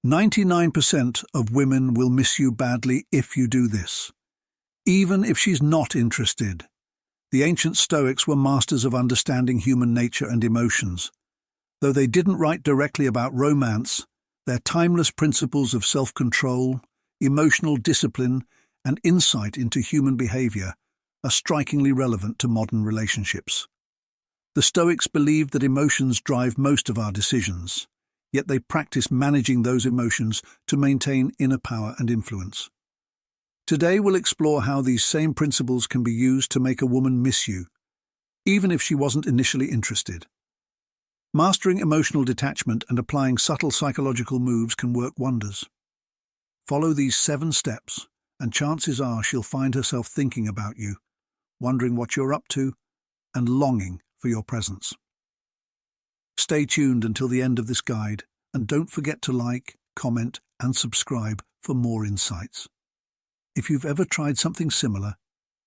99% of women will miss you badly if you do this, even if she's not interested. The ancient Stoics were masters of understanding human nature and emotions. Though they didn't write directly about romance, their timeless principles of self-control, emotional discipline, and insight into human behavior are strikingly relevant to modern relationships. The Stoics believed that emotions drive most of our decisions, yet they practiced managing those emotions to maintain inner power and influence. Today we'll explore how these same principles can be used to make a woman miss you, even if she wasn't initially interested. Mastering emotional detachment and applying subtle psychological moves can work wonders. Follow these 7 steps, and chances are she'll find herself thinking about you, wondering what you're up to, and longing for your presence. Stay tuned until the end of this guide, and don't forget to like, comment, and subscribe for more insights. If you've ever tried something similar,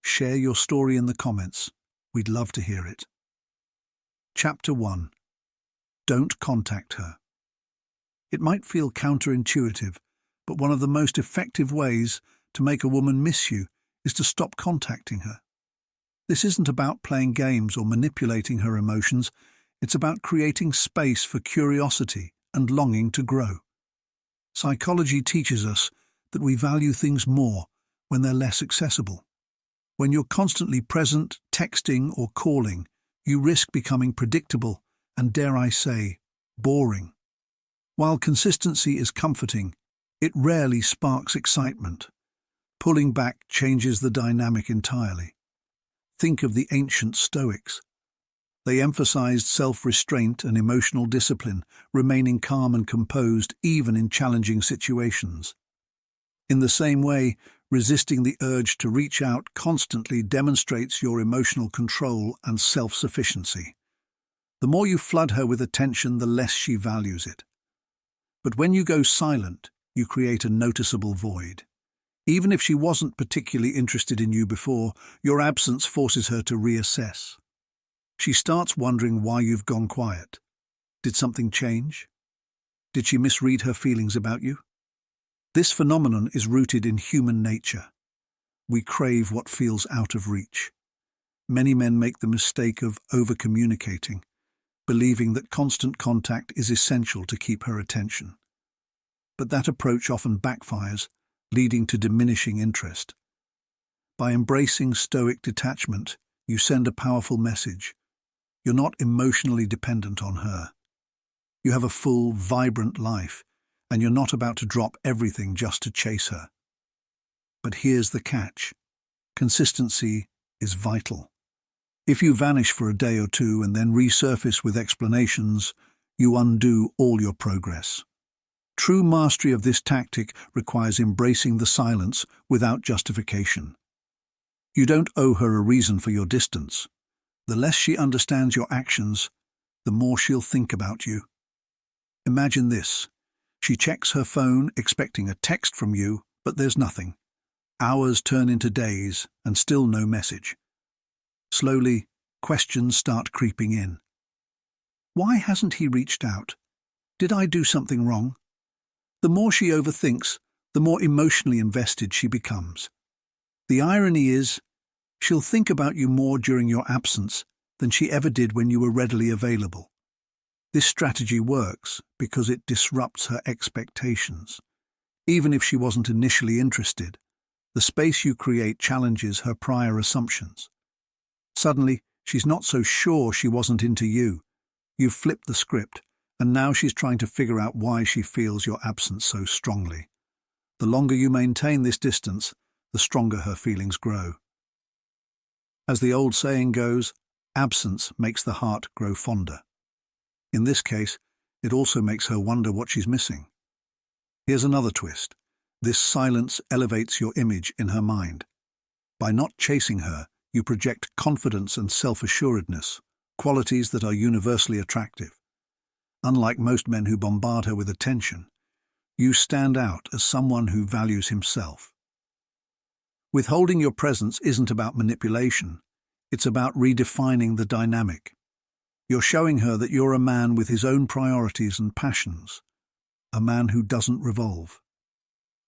share your story in the comments. We'd love to hear it. Chapter 1. Don't contact her. It might feel counterintuitive, but one of the most effective ways to make a woman miss you is to stop contacting her. This isn't about playing games or manipulating her emotions. It's about creating space for curiosity and longing to grow. Psychology teaches us that we value things more when they're less accessible. When you're constantly present, texting or calling, you risk becoming predictable and, dare I say, boring. While consistency is comforting, it rarely sparks excitement. Pulling back changes the dynamic entirely. Think of the ancient Stoics. They emphasized self-restraint and emotional discipline, remaining calm and composed even in challenging situations. In the same way, resisting the urge to reach out constantly demonstrates your emotional control and self-sufficiency. The more you flood her with attention, the less she values it. But when you go silent, you create a noticeable void. Even if she wasn't particularly interested in you before, your absence forces her to reassess. She starts wondering why you've gone quiet. Did something change? Did she misread her feelings about you? This phenomenon is rooted in human nature. We crave what feels out of reach. Many men make the mistake of over-communicating, believing that constant contact is essential to keep her attention. But that approach often backfires, leading to diminishing interest. By embracing Stoic detachment, you send a powerful message. You're not emotionally dependent on her. You have a full, vibrant life, and you're not about to drop everything just to chase her. But here's the catch. Consistency is vital. If you vanish for a day or two and then resurface with explanations, you undo all your progress. True mastery of this tactic requires embracing the silence without justification. You don't owe her a reason for your distance. The less she understands your actions, the more she'll think about you. Imagine this. She checks her phone expecting a text from you, but there's nothing. Hours turn into days and still no message. Slowly, questions start creeping in. Why hasn't he reached out? Did I do something wrong? The more she overthinks, the more emotionally invested she becomes. The irony is, she'll think about you more during your absence than she ever did when you were readily available. This strategy works because it disrupts her expectations. Even if she wasn't initially interested, the space you create challenges her prior assumptions. Suddenly, she's not so sure she wasn't into you. You've flipped the script, and now she's trying to figure out why she feels your absence so strongly. The longer you maintain this distance, the stronger her feelings grow. As the old saying goes, absence makes the heart grow fonder. In this case, it also makes her wonder what she's missing. Here's another twist. This silence elevates your image in her mind. By not chasing her, you project confidence and self-assuredness, qualities that are universally attractive. Unlike most men who bombard her with attention, you stand out as someone who values himself. Withholding your presence isn't about manipulation. It's about redefining the dynamic. You're showing her that you're a man with his own priorities and passions. a man who doesn't revolve.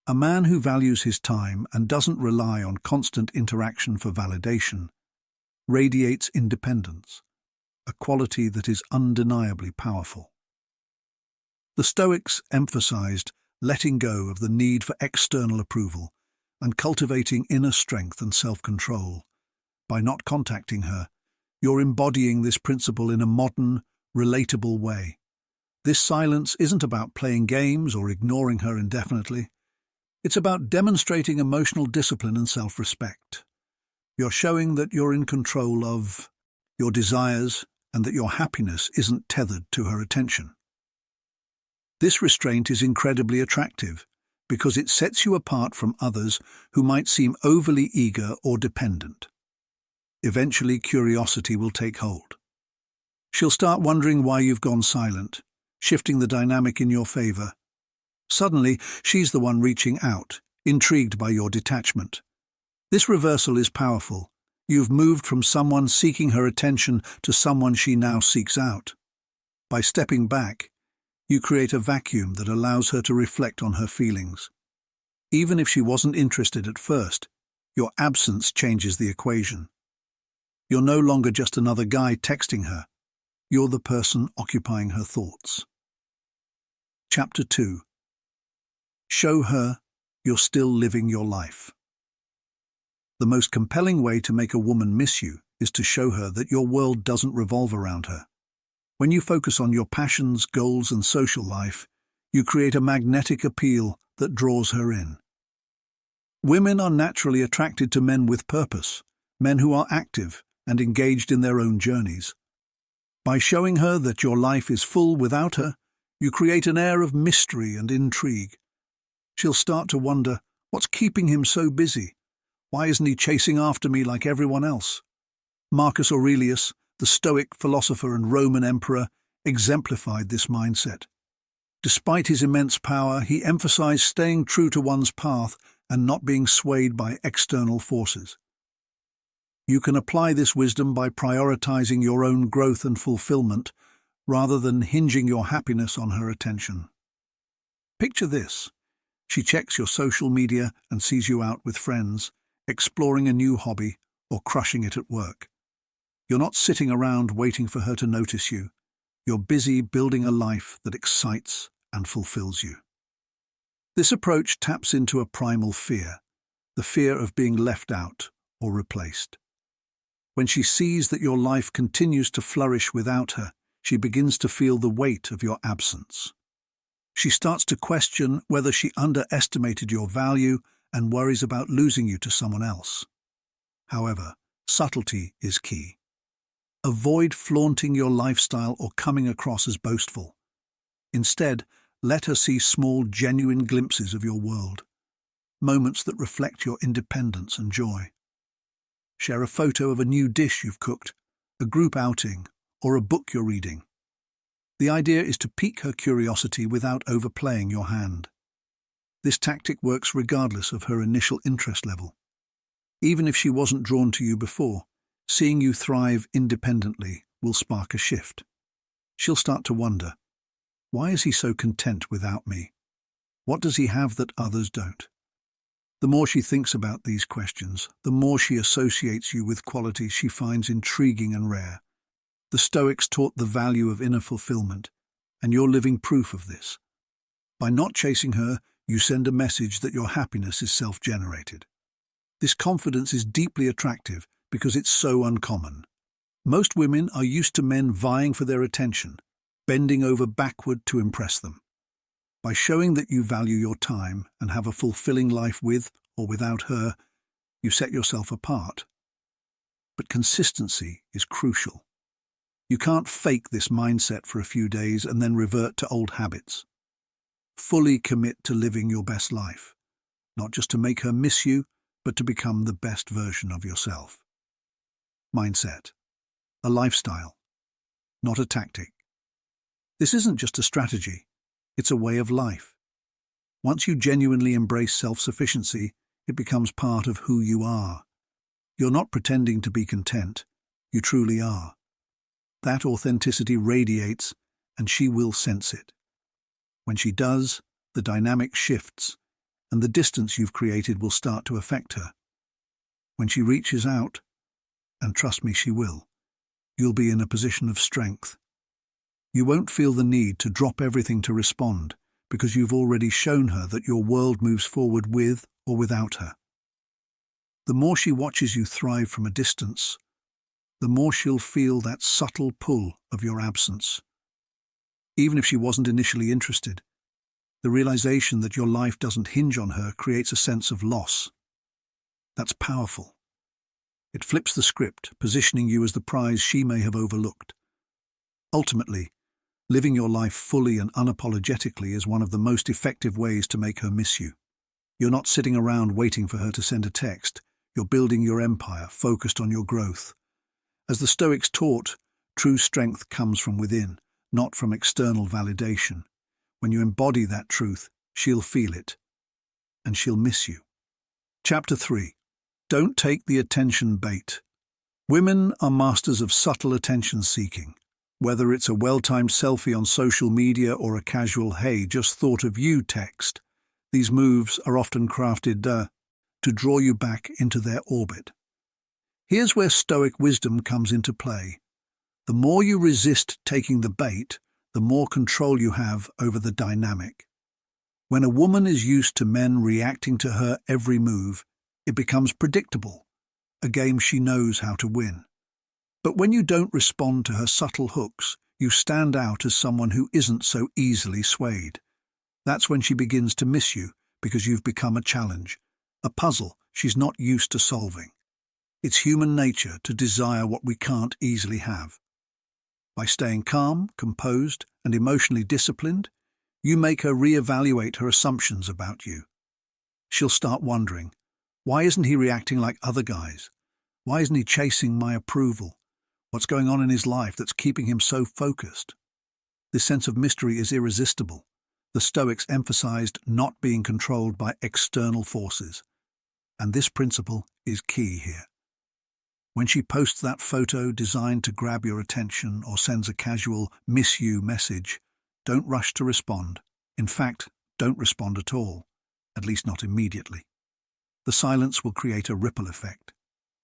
A man who values his time and doesn't rely on constant interaction for validation radiates independence, a quality that is undeniably powerful. The Stoics emphasized letting go of the need for external approval and cultivating inner strength and self-control. By not contacting her, you're embodying this principle in a modern, relatable way. This silence isn't about playing games or ignoring her indefinitely. It's about demonstrating emotional discipline and self-respect. You're showing that you're in control of your desires and that your happiness isn't tethered to her attention. This restraint is incredibly attractive because it sets you apart from others who might seem overly eager or dependent. Eventually, curiosity will take hold. She'll start wondering why you've gone silent, shifting the dynamic in your favor. Suddenly, she's the one reaching out, intrigued by your detachment. This reversal is powerful. You've moved from someone seeking her attention to someone she now seeks out. By stepping back, you create a vacuum that allows her to reflect on her feelings. Even if she wasn't interested at first, your absence changes the equation. You're no longer just another guy texting her. You're the person occupying her thoughts. Chapter 2. Show her you're still living your life. The most compelling way to make a woman miss you is to show her that your world doesn't revolve around her. When you focus on your passions, goals, and social life, you create a magnetic appeal that draws her in. Women are naturally attracted to men with purpose, men who are active and engaged in their own journeys. By showing her that your life is full without her, you create an air of mystery and intrigue. She'll start to wonder, what's keeping him so busy? Why isn't he chasing after me like everyone else? Marcus Aurelius, the Stoic philosopher and Roman emperor, exemplified this mindset. Despite his immense power, he emphasized staying true to one's path and not being swayed by external forces. You can apply this wisdom by prioritizing your own growth and fulfillment rather than hinging your happiness on her attention. Picture this. She checks your social media and sees you out with friends, exploring a new hobby or crushing it at work. You're not sitting around waiting for her to notice you. You're busy building a life that excites and fulfills you. This approach taps into a primal fear, the fear of being left out or replaced. When she sees that your life continues to flourish without her, she begins to feel the weight of your absence. She starts to question whether she underestimated your value and worries about losing you to someone else. However, subtlety is key. Avoid flaunting your lifestyle or coming across as boastful. Instead, let her see small, genuine glimpses of your world, moments that reflect your independence and joy. Share a photo of a new dish you've cooked, a group outing, or a book you're reading. The idea is to pique her curiosity without overplaying your hand. This tactic works regardless of her initial interest level. Even if she wasn't drawn to you before, seeing you thrive independently will spark a shift. She'll start to wonder, why is he so content without me? What does he have that others don't? The more she thinks about these questions, the more she associates you with qualities she finds intriguing and rare. The Stoics taught the value of inner fulfillment, and you're living proof of this. By not chasing her, you send a message that your happiness is self-generated. This confidence is deeply attractive because it's so uncommon. Most women are used to men vying for their attention, bending over backward to impress them. By showing that you value your time and have a fulfilling life with or without her, you set yourself apart. But consistency is crucial. You can't fake this mindset for a few days and then revert to old habits. Fully commit to living your best life, not just to make her miss you, but to become the best version of yourself. Mindset. A lifestyle, not a tactic. This isn't just a strategy, it's a way of life. Once you genuinely embrace self-sufficiency, it becomes part of who you are. You're not pretending to be content, you truly are. That authenticity radiates, and she will sense it. When she does, the dynamic shifts, and the distance you've created will start to affect her. When she reaches out, and trust me, she will, you'll be in a position of strength. You won't feel the need to drop everything to respond, because you've already shown her that your world moves forward with or without her. The more she watches you thrive from a distance, the more she'll feel that subtle pull of your absence. Even if she wasn't initially interested, the realization that your life doesn't hinge on her creates a sense of loss. That's powerful. It flips the script, positioning you as the prize she may have overlooked. Ultimately, living your life fully and unapologetically is one of the most effective ways to make her miss you. You're not sitting around waiting for her to send a text. You're building your empire, focused on your growth. As the Stoics taught, true strength comes from within, not from external validation. When you embody that truth, she'll feel it, and she'll miss you. Chapter 3. Don't take the attention bait. Women are masters of subtle attention-seeking. Whether it's a well-timed selfie on social media or a casual "hey, just thought of you" text, these moves are often crafted to draw you back into their orbit. Here's where Stoic wisdom comes into play. The more you resist taking the bait, the more control you have over the dynamic. When a woman is used to men reacting to her every move, it becomes predictable, a game she knows how to win. But when you don't respond to her subtle hooks, you stand out as someone who isn't so easily swayed. That's when she begins to miss you, because you've become a challenge, a puzzle she's not used to solving. It's human nature to desire what we can't easily have. By staying calm, composed, and emotionally disciplined, you make her reevaluate her assumptions about you. She'll start wondering, why isn't he reacting like other guys? Why isn't he chasing my approval? What's going on in his life that's keeping him so focused? This sense of mystery is irresistible. The Stoics emphasized not being controlled by external forces, and this principle is key here. When she posts that photo designed to grab your attention or sends a casual "miss you" message, don't rush to respond. In fact, don't respond at all, at least not immediately. The silence will create a ripple effect.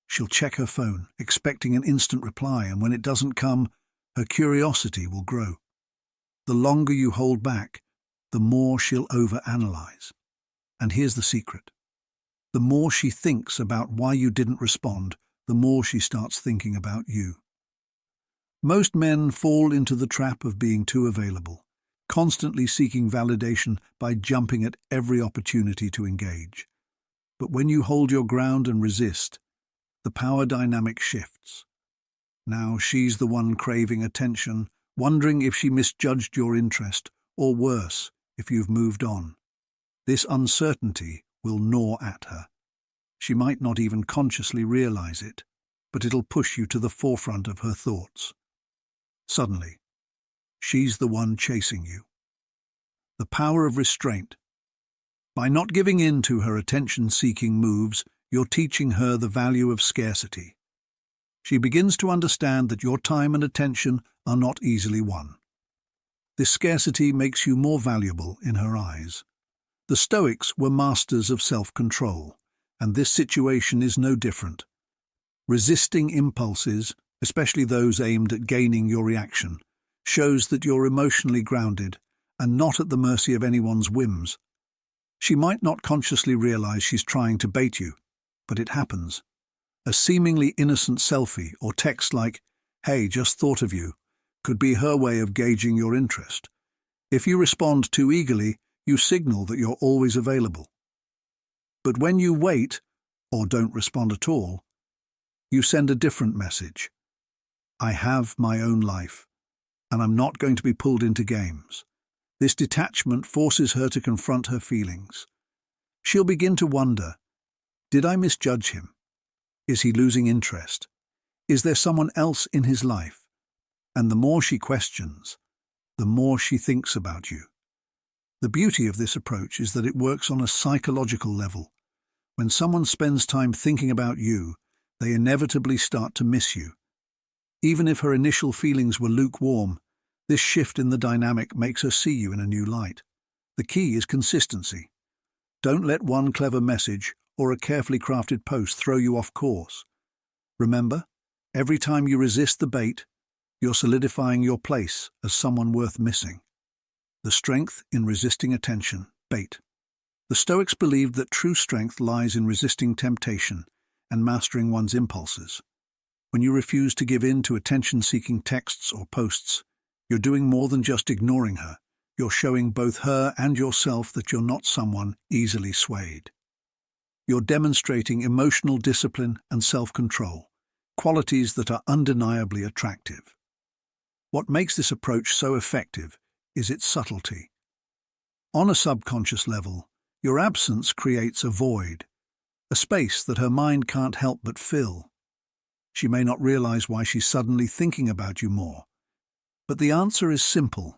She'll check her phone, expecting an instant reply, and when it doesn't come, her curiosity will grow. The longer you hold back, the more she'll overanalyze. And here's the secret. The more she thinks about why you didn't respond, the more she starts thinking about you. Most men fall into the trap of being too available, constantly seeking validation by jumping at every opportunity to engage. But when you hold your ground and resist, the power dynamic shifts. Now she's the one craving attention, wondering if she misjudged your interest, or worse, if you've moved on. This uncertainty will gnaw at her. She might not even consciously realize it, but it'll push you to the forefront of her thoughts. Suddenly, she's the one chasing you. The power of restraint. By not giving in to her attention-seeking moves, you're teaching her the value of scarcity. She begins to understand that your time and attention are not easily won. This scarcity makes you more valuable in her eyes. The Stoics were masters of self-control, and this situation is no different. Resisting impulses, especially those aimed at gaining your reaction, shows that you're emotionally grounded and not at the mercy of anyone's whims. She might not consciously realize she's trying to bait you, but it happens. A seemingly innocent selfie or text like, "Hey, just thought of you," could be her way of gauging your interest. If you respond too eagerly, you signal that you're always available. But when you wait, or don't respond at all, you send a different message. I have my own life, and I'm not going to be pulled into games. This detachment forces her to confront her feelings. She'll begin to wonder, did I misjudge him? Is he losing interest? Is there someone else in his life? And the more she questions, the more she thinks about you. The beauty of this approach is that it works on a psychological level. When someone spends time thinking about you, they inevitably start to miss you. Even if her initial feelings were lukewarm, this shift in the dynamic makes her see you in a new light. The key is consistency. Don't let one clever message or a carefully crafted post throw you off course. Remember, every time you resist the bait, you're solidifying your place as someone worth missing. The strength in resisting attention, bait. The Stoics believed that true strength lies in resisting temptation and mastering one's impulses. When you refuse to give in to attention-seeking texts or posts, you're doing more than just ignoring her. You're showing both her and yourself that you're not someone easily swayed. You're demonstrating emotional discipline and self-control, qualities that are undeniably attractive. What makes this approach so effective is its subtlety. On a subconscious level, your absence creates a void, a space that her mind can't help but fill. She may not realize why she's suddenly thinking about you more, but the answer is simple.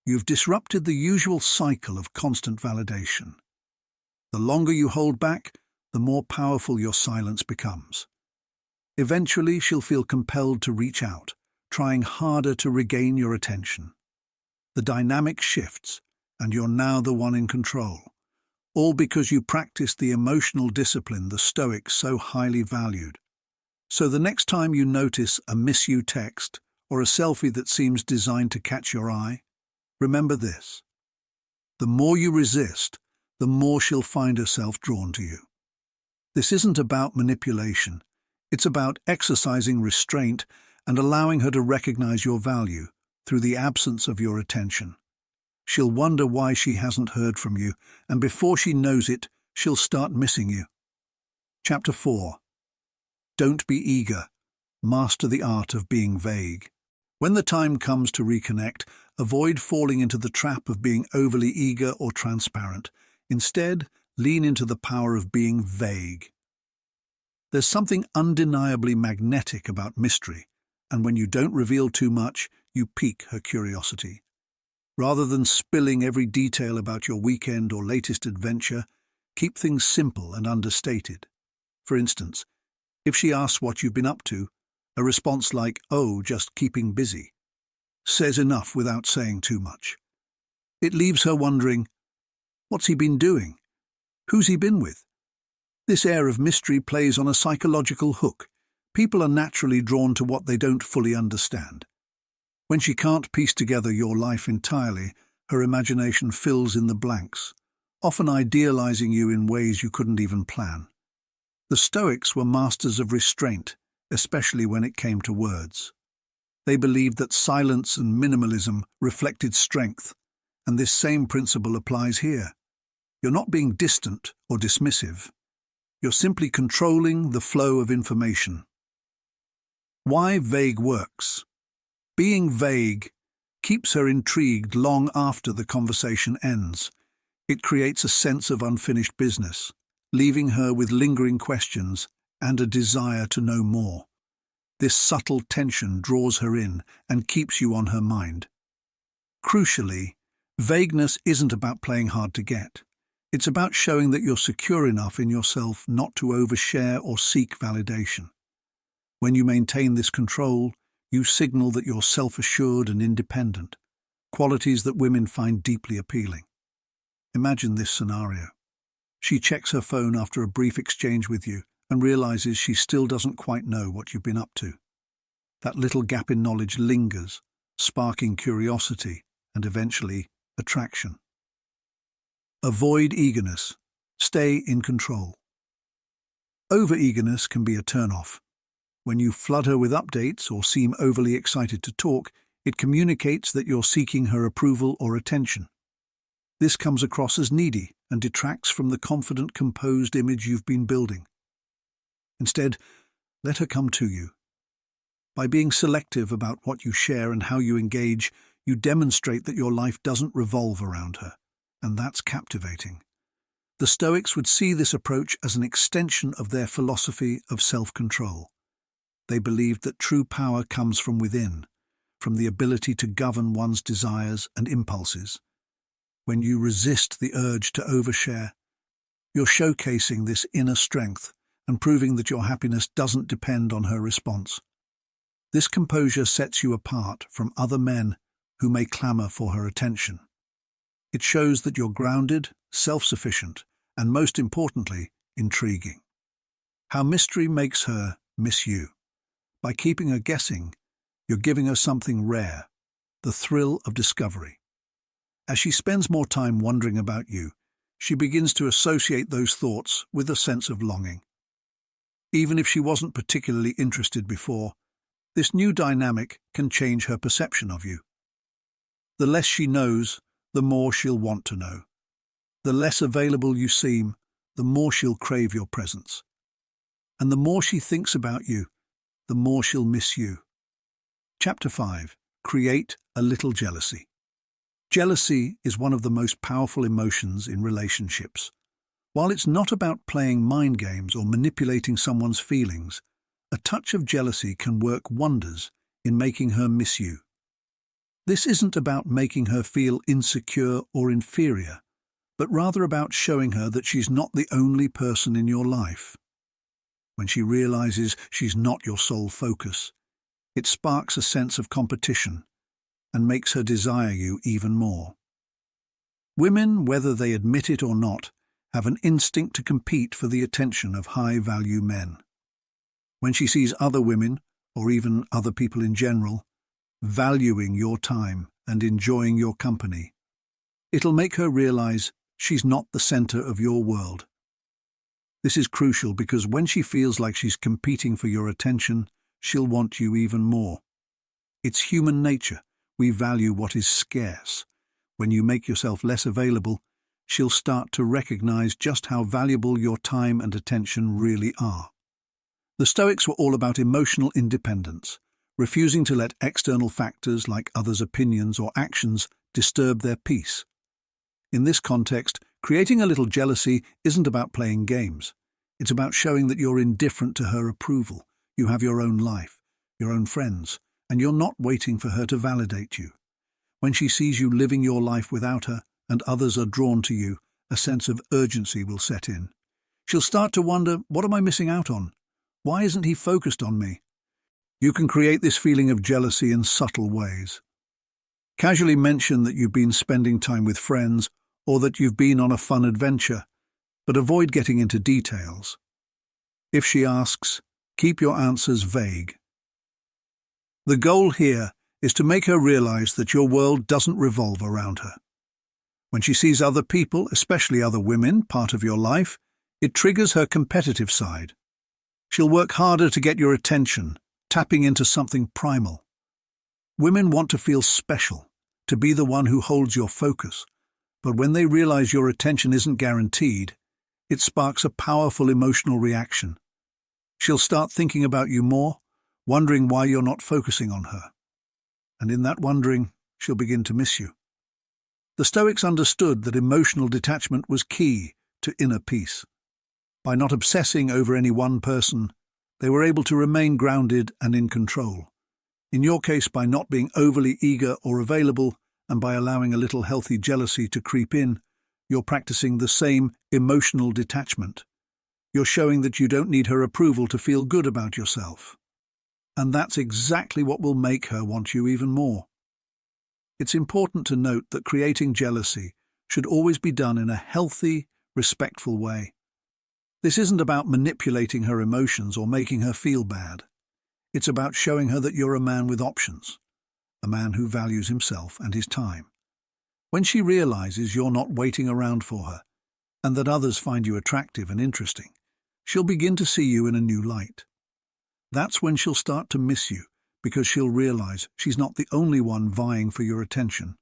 You've disrupted the usual cycle of constant validation. The longer you hold back, the more powerful your silence becomes. Eventually, she'll feel compelled to reach out, trying harder to regain your attention. The dynamic shifts, and you're now the one in control, all because you practiced the emotional discipline the Stoics so highly valued. So the next time you notice a miss you text or a selfie that seems designed to catch your eye, remember this. The more you resist, the more she'll find herself drawn to you. This isn't about manipulation. It's about exercising restraint and allowing her to recognize your value through the absence of your attention. She'll wonder why she hasn't heard from you, and before she knows it, she'll start missing you. Chapter 4. Don't be eager. Master the art of being vague. When the time comes to reconnect, avoid falling into the trap of being overly eager or transparent. Instead, lean into the power of being vague. There's something undeniably magnetic about mystery, and when you don't reveal too much, you pique her curiosity. Rather than spilling every detail about your weekend or latest adventure, keep things simple and understated. For instance, if she asks what you've been up to, a response like, "Oh, just keeping busy," says enough without saying too much. It leaves her wondering, what's he been doing? Who's he been with? This air of mystery plays on a psychological hook. People are naturally drawn to what they don't fully understand. When she can't piece together your life entirely, her imagination fills in the blanks, often idealizing you in ways you couldn't even plan. The Stoics were masters of restraint, especially when it came to words. They believed that silence and minimalism reflected strength, and this same principle applies here. You're not being distant or dismissive. You're simply controlling the flow of information. Why vague works? Being vague keeps her intrigued long after the conversation ends. It creates a sense of unfinished business, leaving her with lingering questions and a desire to know more. This subtle tension draws her in and keeps you on her mind. Crucially, vagueness isn't about playing hard to get. It's about showing that you're secure enough in yourself not to overshare or seek validation. When you maintain this control, you signal that you're self-assured and independent, qualities that women find deeply appealing. Imagine this scenario. She checks her phone after a brief exchange with you and realizes she still doesn't quite know what you've been up to. That little gap in knowledge lingers, sparking curiosity and eventually attraction. Avoid eagerness. Stay in control. Over-eagerness can be a turn-off. When you flood her with updates or seem overly excited to talk, it communicates that you're seeking her approval or attention. This comes across as needy and detracts from the confident, composed image you've been building. Instead, let her come to you. By being selective about what you share and how you engage, you demonstrate that your life doesn't revolve around her, and that's captivating. The Stoics would see this approach as an extension of their philosophy of self-control. They believed that true power comes from within, from the ability to govern one's desires and impulses. When you resist the urge to overshare, you're showcasing this inner strength and proving that your happiness doesn't depend on her response. This composure sets you apart from other men who may clamor for her attention. It shows that you're grounded, self-sufficient, and most importantly, intriguing. How mystery makes her miss you. By keeping her guessing, you're giving her something rare, the thrill of discovery. As she spends more time wondering about you, she begins to associate those thoughts with a sense of longing. Even if she wasn't particularly interested before, this new dynamic can change her perception of you. The less she knows, the more she'll want to know. The less available you seem, the more she'll crave your presence. And the more she thinks about you, the more she'll miss you. Chapter 5. Create a little jealousy. Jealousy is one of the most powerful emotions in relationships. While it's not about playing mind games or manipulating someone's feelings, a touch of jealousy can work wonders in making her miss you. This isn't about making her feel insecure or inferior, but rather about showing her that she's not the only person in your life. When she realizes she's not your sole focus, it sparks a sense of competition and makes her desire you even more. Women, whether they admit it or not, have an instinct to compete for the attention of high-value men. When she sees other women, or even other people in general, valuing your time and enjoying your company, it'll make her realize she's not the center of your world. This is crucial because when she feels like she's competing for your attention, she'll want you even more. It's human nature. We value what is scarce. When you make yourself less available, she'll start to recognize just how valuable your time and attention really are. The Stoics were all about emotional independence, refusing to let external factors like others' opinions or actions disturb their peace. In this context, creating a little jealousy isn't about playing games. It's about showing that you're indifferent to her approval. You have your own life, your own friends, and you're not waiting for her to validate you. When she sees you living your life without her, and others are drawn to you, a sense of urgency will set in. She'll start to wonder, what am I missing out on? Why isn't he focused on me? You can create this feeling of jealousy in subtle ways. Casually mention that you've been spending time with friends or that you've been on a fun adventure, but avoid getting into details. If she asks, keep your answers vague. The goal here is to make her realize that your world doesn't revolve around her. When she sees other people, especially other women, part of your life, it triggers her competitive side. She'll work harder to get your attention, tapping into something primal. Women want to feel special, to be the one who holds your focus, but when they realize your attention isn't guaranteed, it sparks a powerful emotional reaction. She'll start thinking about you more, wondering why you're not focusing on her. And in that wondering, she'll begin to miss you. The Stoics understood that emotional detachment was key to inner peace. By not obsessing over any one person, they were able to remain grounded and in control. In your case, by not being overly eager or available, and by allowing a little healthy jealousy to creep in, you're practicing the same emotional detachment. You're showing that you don't need her approval to feel good about yourself. And that's exactly what will make her want you even more. It's important to note that creating jealousy should always be done in a healthy, respectful way. This isn't about manipulating her emotions or making her feel bad. It's about showing her that you're a man with options, a man who values himself and his time. When she realizes you're not waiting around for her, and that others find you attractive and interesting, she'll begin to see you in a new light. That's when she'll start to miss you, because she'll realize she's not the only one vying for your attention.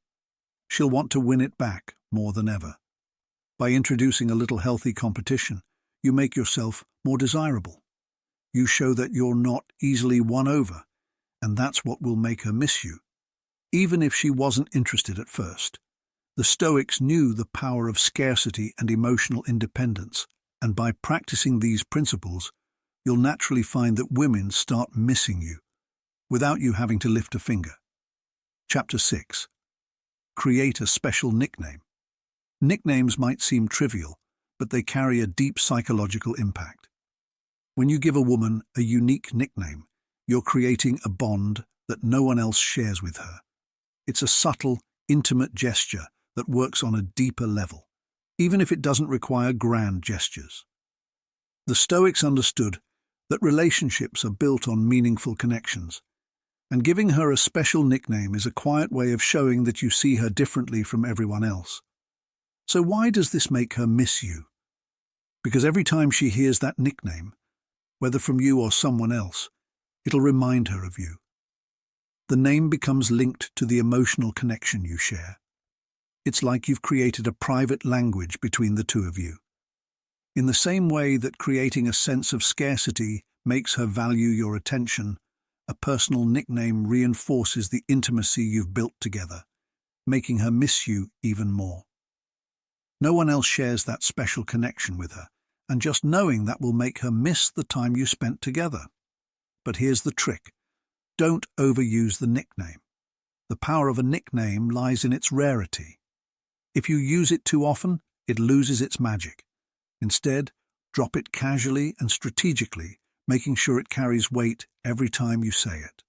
She'll want to win it back more than ever. By introducing a little healthy competition, you make yourself more desirable. You show that you're not easily won over, and that's what will make her miss you, even if she wasn't interested at first. The Stoics knew the power of scarcity and emotional independence, and by practicing these principles, you'll naturally find that women start missing you, without you having to lift a finger. Chapter 6. Create a special nickname. Nicknames might seem trivial, but they carry a deep psychological impact. When you give a woman a unique nickname, you're creating a bond that no one else shares with her. It's a subtle, intimate gesture that works on a deeper level, even if it doesn't require grand gestures. The Stoics understood that relationships are built on meaningful connections, and giving her a special nickname is a quiet way of showing that you see her differently from everyone else. So why does this make her miss you? Because every time she hears that nickname, whether from you or someone else, it'll remind her of you. The name becomes linked to the emotional connection you share. It's like you've created a private language between the two of you. In the same way that creating a sense of scarcity makes her value your attention, a personal nickname reinforces the intimacy you've built together, making her miss you even more. No one else shares that special connection with her, and just knowing that will make her miss the time you spent together. But here's the trick. Don't overuse the nickname. The power of a nickname lies in its rarity. If you use it too often, it loses its magic. Instead, drop it casually and strategically, making sure it carries weight every time you say it.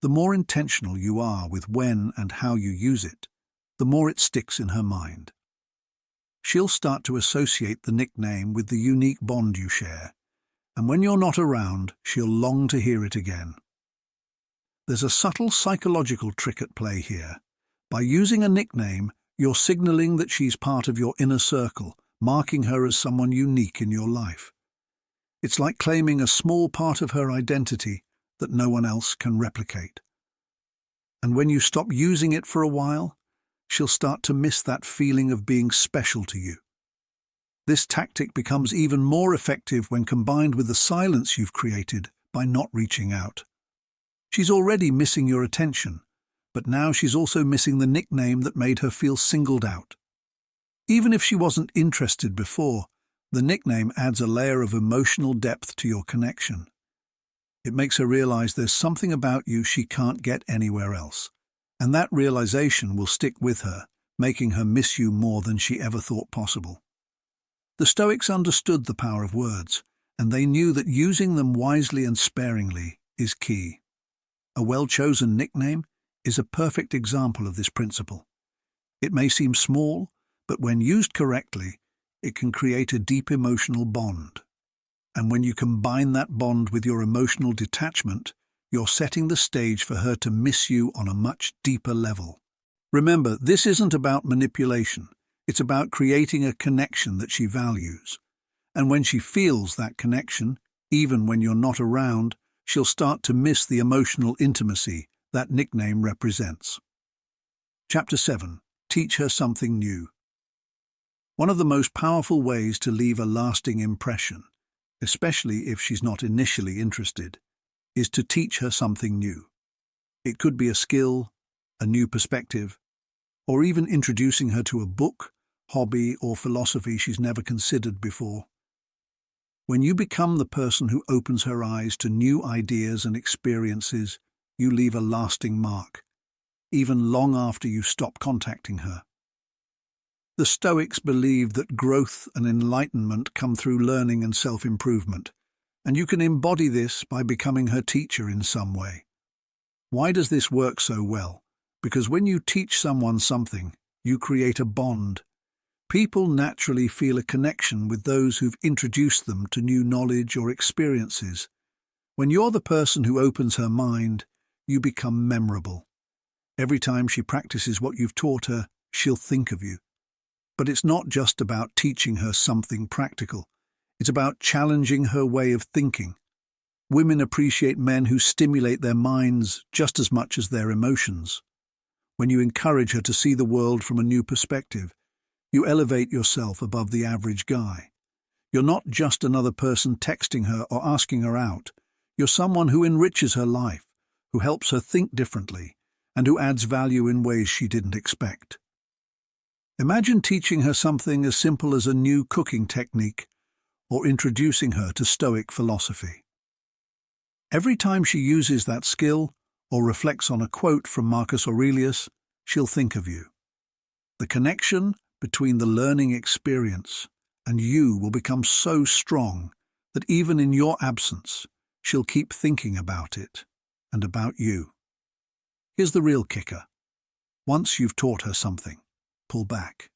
The more intentional you are with when and how you use it, the more it sticks in her mind. She'll start to associate the nickname with the unique bond you share, and when you're not around, she'll long to hear it again. There's a subtle psychological trick at play here. By using a nickname, you're signaling that she's part of your inner circle, marking her as someone unique in your life. It's like claiming a small part of her identity that no one else can replicate. And when you stop using it for a while, she'll start to miss that feeling of being special to you. This tactic becomes even more effective when combined with the silence you've created by not reaching out. She's already missing your attention, but now she's also missing the nickname that made her feel singled out. Even if she wasn't interested before, the nickname adds a layer of emotional depth to your connection. It makes her realize there's something about you she can't get anywhere else, and that realization will stick with her, making her miss you more than she ever thought possible. The Stoics understood the power of words, and they knew that using them wisely and sparingly is key. A well-chosen nickname is a perfect example of this principle. It may seem small, but when used correctly, it can create a deep emotional bond. And when you combine that bond with your emotional detachment, you're setting the stage for her to miss you on a much deeper level. Remember, this isn't about manipulation. It's about creating a connection that she values. And when she feels that connection, even when you're not around, she'll start to miss the emotional intimacy that nickname represents. Chapter 7. Teach her something new. One of the most powerful ways to leave a lasting impression, especially if she's not initially interested, is to teach her something new. It could be a skill, a new perspective, or even introducing her to a book, hobby, or philosophy she's never considered before. When you become the person who opens her eyes to new ideas and experiences, you leave a lasting mark, even long after you stop contacting her. The Stoics believed that growth and enlightenment come through learning and self-improvement, and you can embody this by becoming her teacher in some way. Why does this work so well? Because when you teach someone something, you create a bond. People naturally feel a connection with those who've introduced them to new knowledge or experiences. When you're the person who opens her mind, you become memorable. Every time she practices what you've taught her, she'll think of you. But it's not just about teaching her something practical. It's about challenging her way of thinking. Women appreciate men who stimulate their minds just as much as their emotions. When you encourage her to see the world from a new perspective, you elevate yourself above the average guy. You're not just another person texting her or asking her out. You're someone who enriches her life, who helps her think differently, and who adds value in ways she didn't expect. Imagine teaching her something as simple as a new cooking technique or introducing her to Stoic philosophy. Every time she uses that skill or reflects on a quote from Marcus Aurelius, she'll think of you. The connection between the learning experience and you will become so strong that even in your absence, she'll keep thinking about it and about you. Here's the real kicker. Once you've taught her something, pull back.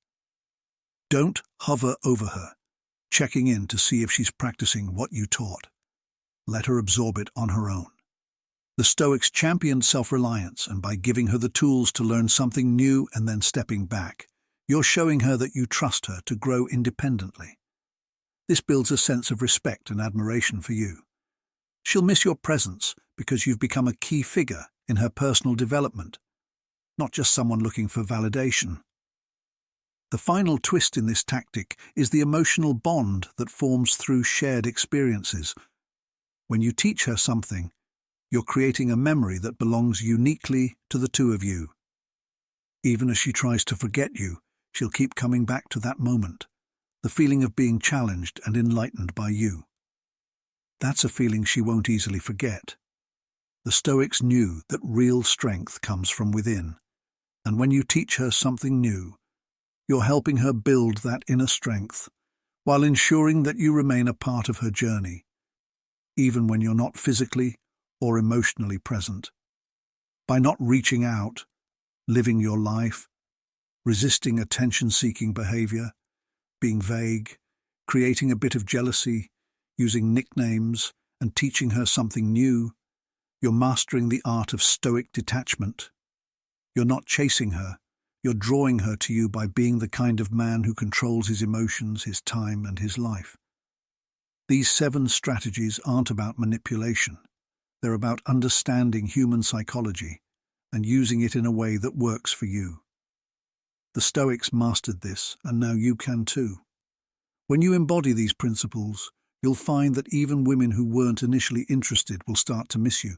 Don't hover over her, checking in to see if she's practicing what you taught. Let her absorb it on her own. The Stoics championed self-reliance, and by giving her the tools to learn something new and then stepping back, you're showing her that you trust her to grow independently. This builds a sense of respect and admiration for you. She'll miss your presence because you've become a key figure in her personal development, not just someone looking for validation. The final twist in this tactic is the emotional bond that forms through shared experiences. When you teach her something, you're creating a memory that belongs uniquely to the two of you. Even as she tries to forget you, she'll keep coming back to that moment, the feeling of being challenged and enlightened by you. That's a feeling she won't easily forget. The Stoics knew that real strength comes from within, and when you teach her something new, you're helping her build that inner strength, while ensuring that you remain a part of her journey, even when you're not physically or emotionally present. By not reaching out, living your life, resisting attention-seeking behavior, being vague, creating a bit of jealousy, using nicknames, and teaching her something new, you're mastering the art of Stoic detachment. You're not chasing her, you're drawing her to you by being the kind of man who controls his emotions, his time, and his life. These 7 strategies aren't about manipulation. They're about understanding human psychology and using it in a way that works for you. The Stoics mastered this, and now you can too. When you embody these principles, you'll find that even women who weren't initially interested will start to miss you.